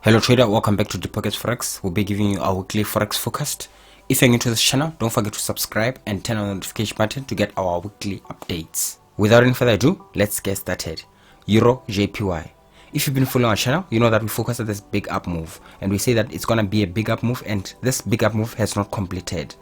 Hello trader, welcome back to Deep Pockets Forex. We'll be giving you our weekly Forex forecast. If you're new to this channel, don't forget to subscribe and turn on the notification button to get our weekly updates. Without any further ado, let's get started. EUR JPY. If you've been following our channel, you know that we focus on this big up move, and we say that it's gonna be a big up move, and this big up move has not completed.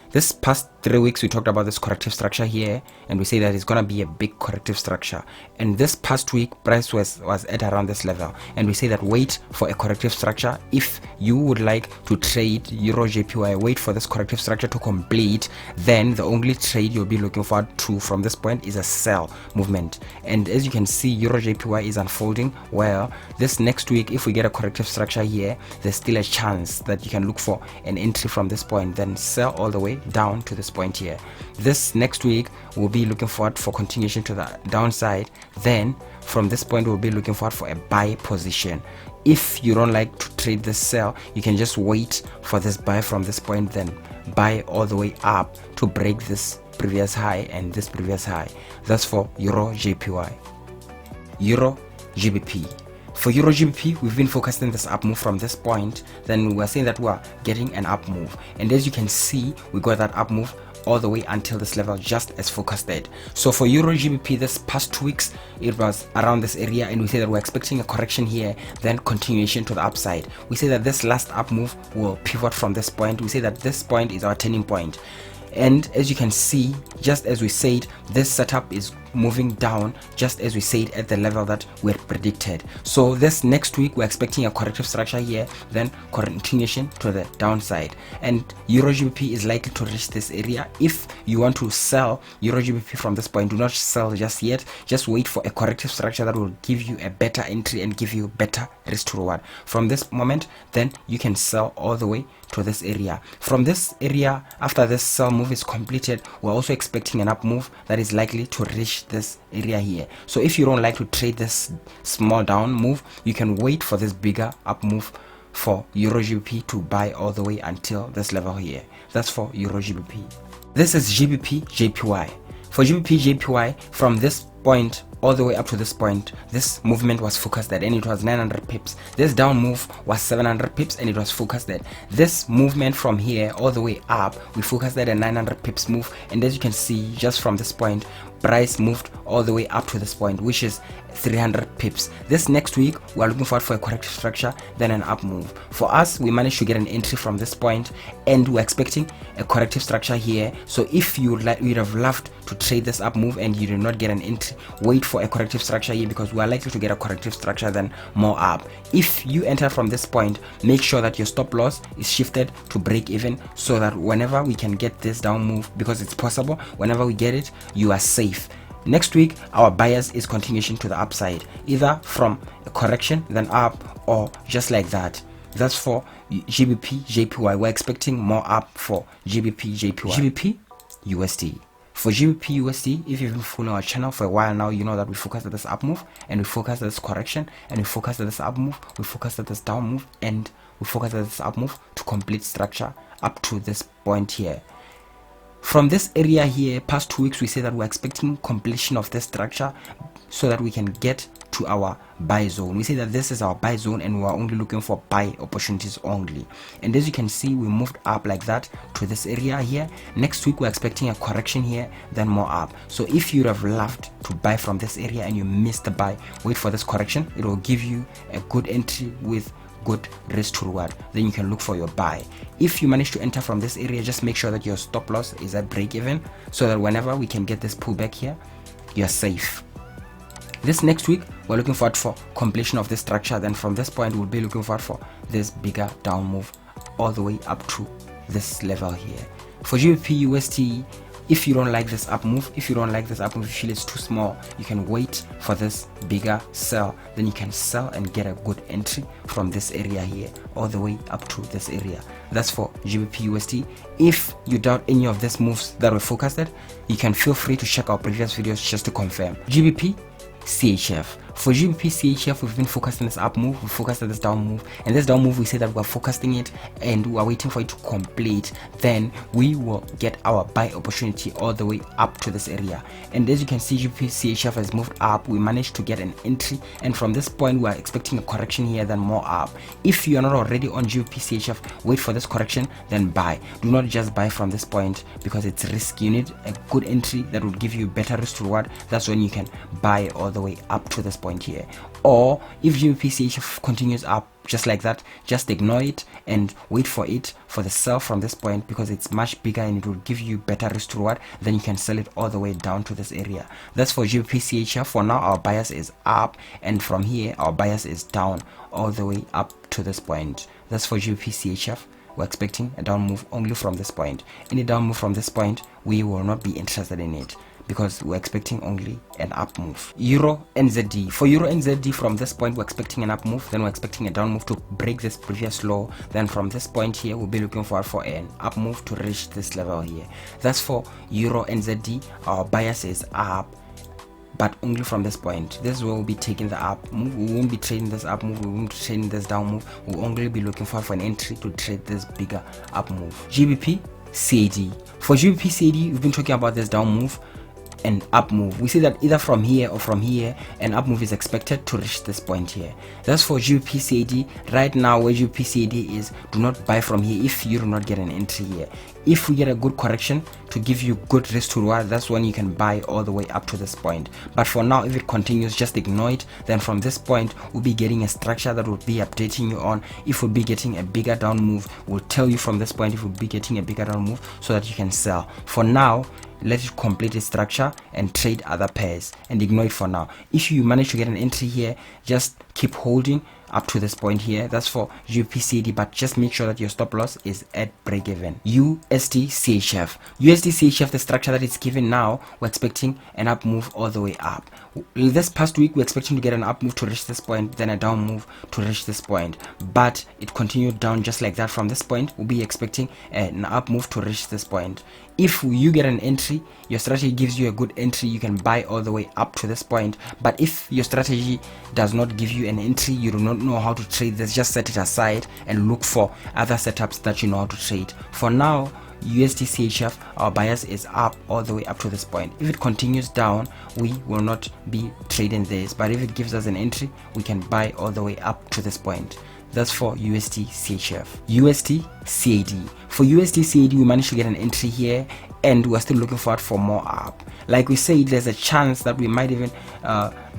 This past 3 weeks we talked about this corrective structure here, and we say that it's gonna be a big corrective structure. And this past week price was at around this level, and we say that wait for a corrective structure. If you would like to trade EUR JPY, wait for this corrective structure to complete. Then the only trade you'll be looking forward to from this point is a sell movement. And as you can see, EUR JPY is unfolding well. This next week, if we get a corrective structure here, there's still a chance that you can look for an entry from this point, then sell all the way down to this point here. This next week we'll be looking forward for continuation to the downside. Then from this point we'll be looking forward for a buy position. If you don't like to trade this sell, you can just wait for this buy from this point, then buy all the way up to break this previous high and this previous high. That's for EUR JPY. EUR GBP. For EUR GBP, we've been focusing this up move from this point. Then we're saying that we're getting an up move, and as you can see, we got that up move all the way until this level, just as forecasted. So for EUR GBP, this past 2 weeks it was around this area, and we say that we're expecting a correction here, then continuation to the upside. We say that this last up move will pivot from this point. We say that this point is our turning point. And as you can see, just as we said, this setup is moving down just as we said at the level that we had predicted. So this next week we're expecting a corrective structure here, then continuation to the downside, and EUR GBP is likely to reach this area. If you want to sell EUR GBP from this point, do not sell just yet. Just wait for a corrective structure that will give you a better entry and give you better risk to reward. From this moment, then you can sell all the way to this area. From this area, after this sell move is completed, we're also expecting an up move that is likely to reach this area here. So if you don't like to trade this small down move, you can wait for this bigger up move for EUR GBP to buy all the way until this level here. That's for EUR GBP. This is GBP JPY. For GBP JPY, from this point all the way up to this point, this movement was focused at, and it was 900 pips. This down move was 700 pips, and it was focused at. This movement from here all the way up, we focused at a 900 pips move, and as you can see, just from this point price moved all the way up to this point, which is 300 pips. This next week we are looking forward for a corrective structure, then an up move. For us, we managed to get an entry from this point, and we're expecting a corrective structure here. So if you would have loved to trade this up move and you did not get an entry, wait for a corrective structure here, because we are likely to get a corrective structure, then more up. If you enter from this point, make sure that your stop loss is shifted to break even, so that whenever we can get this down move, because it's possible, whenever we get it, you are safe. Next week our bias is continuation to the upside, either from a correction then up, or just like that. That's for GBP JPY. We're expecting more up for GBP JPY. GBP USD. For GBP USD, if you've been following our channel for a while now, you know that we focus at this up move, and we focus at this correction, and we focus at this up move, we focus at this down move, and we focus at this up move to complete structure up to this point here. From this area here, past 2 weeks, we say that we're expecting completion of this structure so that we can get to our buy zone. We say that this is our buy zone, and we're only looking for buy opportunities only. And as you can see, we moved up like that to this area here. Next week we're expecting a correction here, then more up. So if you have loved to buy from this area and you missed the buy, wait for this correction. It will give you a good entry with good risk to reward, then you can look for your buy. If you manage to enter from this area, just make sure that your stop loss is at break even, so that whenever we can get this pullback here, you're safe. This next week we're looking forward for completion of this structure, then from this point we'll be looking forward for this bigger down move all the way up to this level here. For GBP USD, if you don't like this up move, if you feel it's too small, you can wait for this bigger sell, then you can sell and get a good entry from this area here all the way up to this area. That's for GBP USD. If you doubt any of these moves that were forecasted, you can feel free to check our previous videos just to confirm. GBP CHF. For GBP CHF, we've been focused on this up move, we focused on this down move, and this down move we say that we're focusing it and we are waiting for it to complete. Then we will get our buy opportunity all the way up to this area. And as you can see, GBP CHF has moved up. We managed to get an entry, and from this point we are expecting a correction here, then more up. If you are not already on GBP CHF, wait for this correction, then buy. Do not just buy from this point because it's risky. You need a good entry that will give you better risk to reward. That's when you can buy all the way up to this point here. Or if GBP CHF continues up just like that, just ignore it and wait for it for the sell from this point, because it's much bigger and it will give you better risk to reward. Then you can sell it all the way down to this area. That's for GBP CHF. For now our bias is up, and from here our bias is down all the way up to this point. That's for GBP CHF. We're expecting a down move only from this point. Any down move from this point, we will not be interested in it, because we're expecting only an up move. EUR NZD. For EUR NZD, from this point we're expecting an up move, then we're expecting a down move to break this previous low. Then from this point here we'll be looking for an up move to reach this level here. That's for EUR NZD. Our bias is up, but only from this point. This is where we'll be taking the up move. We won't be trading this up move, we won't be trading this down move. We'll only be looking for an entry to trade this bigger up move. GBP CAD. For GBP CAD, we've been talking about this down move and up move. We see that either from here or from here, an up move is expected to reach this point here. That's for GBP CAD. Right now where GBP CAD is, do not buy from here if you do not get an entry here. If we get a good correction to give you good risk to reward, that's when you can buy all the way up to this point. But for now, if it continues, just ignore it. Then from this point we'll be getting a structure that will be updating you on. If we'll be getting a bigger down move, we'll tell you from this point if we'll be getting a bigger down move so that you can sell. For now, let it complete its structure and trade other pairs and ignore it for now. If you manage to get an entry here, just keep holding up to this point here. That's for GBP CAD, but just make sure that your stop loss is at break even. USD CHF. USD CHF, the structure that it's given now, we're expecting an up move all the way up. This past week we're expecting to get an up move to reach this point, then a down move to reach this point, but it continued down just like that. From this point we'll be expecting an up move to reach this point. If you get an entry, your strategy gives you a good entry, you can buy all the way up to this point. But if your strategy does not give you an entry, you do not know how to trade this, just set it aside and look for other setups that you know how to trade. For now, USD CHF, our bias is up all the way up to this point. If it continues down, we will not be trading this, but if it gives us an entry, we can buy all the way up to this point. That's for USD CHF. USD CAD. For USD CAD, we managed to get an entry here, and we're still looking forward for more up. Like we said, there's a chance that we might even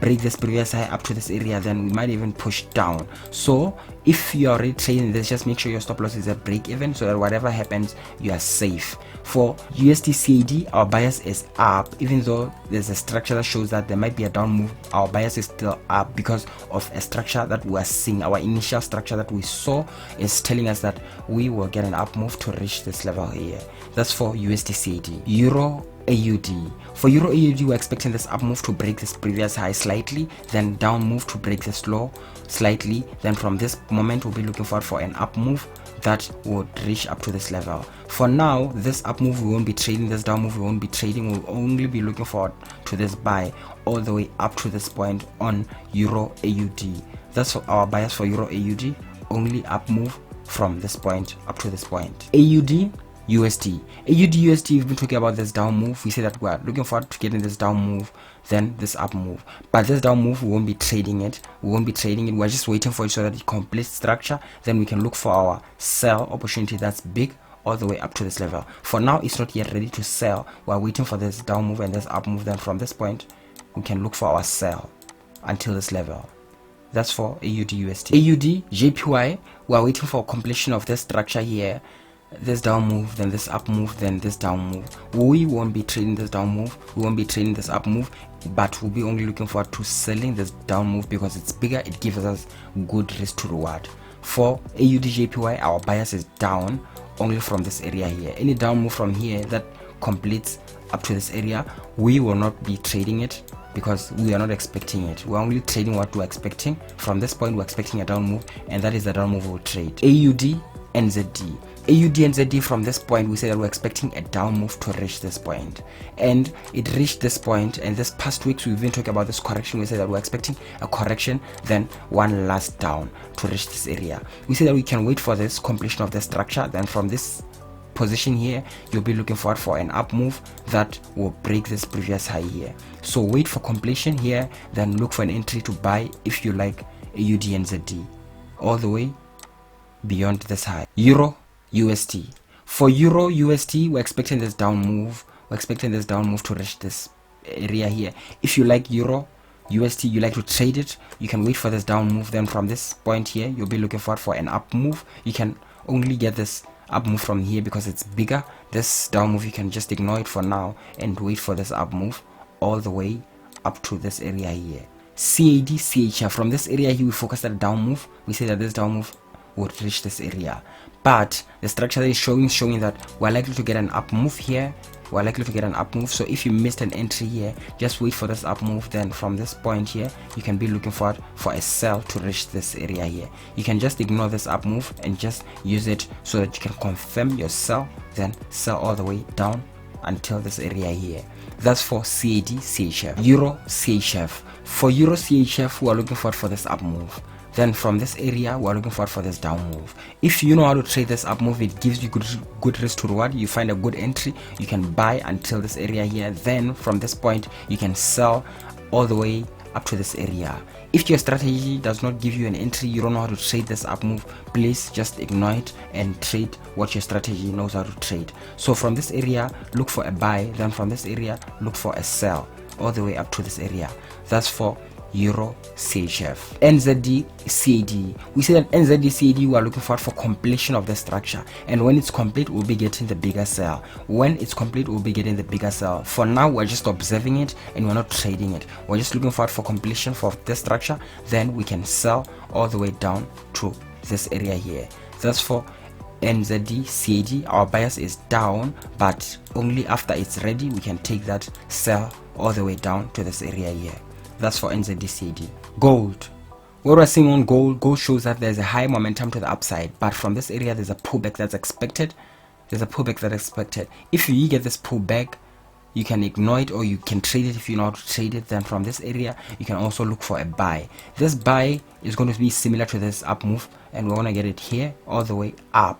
break this previous high up to this area, then we might even push down. So if you're already trading this, just make sure your stop loss is at break even so that whatever happens, you are safe. For USD CAD, our bias is up. Even though there's a structure that shows that there might be a down move, our bias is still up because of a structure that we are seeing. Our initial structure that we saw is telling us that we will get an up move to reach this level here. That's for USD CAD. EUR AUD. For EUR AUD, we're expecting this up move to break this previous high slightly, then down move to break this low slightly. Then from this moment we'll be looking forward for an up move that would reach up to this level. For now, this up move we won't be trading, this down move we won't be trading. We'll only be looking forward to this buy all the way up to this point on EUR AUD. That's our bias for EUR AUD, only up move from this point up to this point. AUD USD. AUD USD, we've been talking about this down move. We say that we're looking forward to getting this down move, then this up move. But this down move, we won't be trading it. We're just waiting for it so that it completes structure. Then we can look for our sell opportunity that's big all the way up to this level. For now, it's not yet ready to sell. We're waiting for this down move and this up move. Then from this point, we can look for our sell until this level. That's for AUD USD. AUD JPY, we're waiting for completion of this structure here. This down move, then this up move, then this down move. We won't be trading this down move, we won't be trading this up move, but we'll be only looking forward to selling this down move because it's bigger, it gives us good risk to reward. For AUD JPY, our bias is down only from this area here. Any down move from here that completes up to this area, we will not be trading it because we are not expecting it. We're only trading what we're expecting. From this point, we're expecting a down move, and that is the down move we'll trade. AUD NZD. AUD NZD, from this point we say that we're expecting a down move to reach this point, and it reached this point. And this past weeks we've been talking about this correction. We say that we're expecting a correction, then one last down to reach this area. We say that we can wait for this completion of the structure. Then from this position here, you'll be looking forward for an up move that will break this previous high here. So wait for completion here, then look for an entry to buy if you like AUD NZD all the way beyond this high. Euro USD. For Euro USD, we're expecting this down move. We're expecting this down move to reach this area here. If you like Euro USD, you like to trade it, you can wait for this down move. Then from this point here, you'll be looking forward for an up move. You can only get this up move from here because it's bigger. This down move, you can just ignore it for now and wait for this up move all the way up to this area here. CAD CHF. From this area here, we focus on a down move. We say that this down move would reach this area, but the structure is showing that we're likely to get an up move here. We're likely to get an up move. So if you missed an entry here, just wait for this up move. Then from this point here, you can be looking forward for a sell to reach this area here. You can just ignore this up move and just use it so that you can confirm your sell, then sell all the way down until this area here. That's for CAD CHF. Euro CHF. For Euro CHF, we are looking forward for this up move. Then from this area, we're looking forward for this down move. If you know how to trade this up move, it gives you good risk to reward. You find a good entry, you can buy until this area here. Then from this point, you can sell all the way up to this area. If your strategy does not give you an entry, you don't know how to trade this up move, please just ignore it and trade what your strategy knows how to trade. So from this area, look for a buy. Then from this area, look for a sell all the way up to this area. That's for Euro CHF. NZD CAD. We say that NZD CAD, we are looking forward for completion of the structure, and when it's complete, we'll be getting the bigger sell. When it's complete, we'll be getting the bigger sell. For now, we're just observing it and we're not trading it. We're just looking forward for completion for the structure, then we can sell all the way down to this area here. That's for NZD CAD. Our bias is down, but only after it's ready we can take that sell all the way down to this area here. That's for NZD CAD. Gold. What we're seeing on gold shows that there's a high momentum to the upside, but from this area there's a pullback that's expected. If you get this pullback, you can ignore it or you can trade it if you know how to trade it. Then from this area, you can also look for a buy. This buy is going to be similar to this up move, and we want to get it here all the way up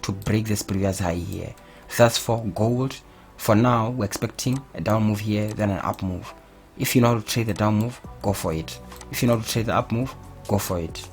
to break this previous high here. That's for gold. For now, we're expecting a down move here, then an up move. If you know how to trade the down move, go for it. If you know how to trade the up move, go for it.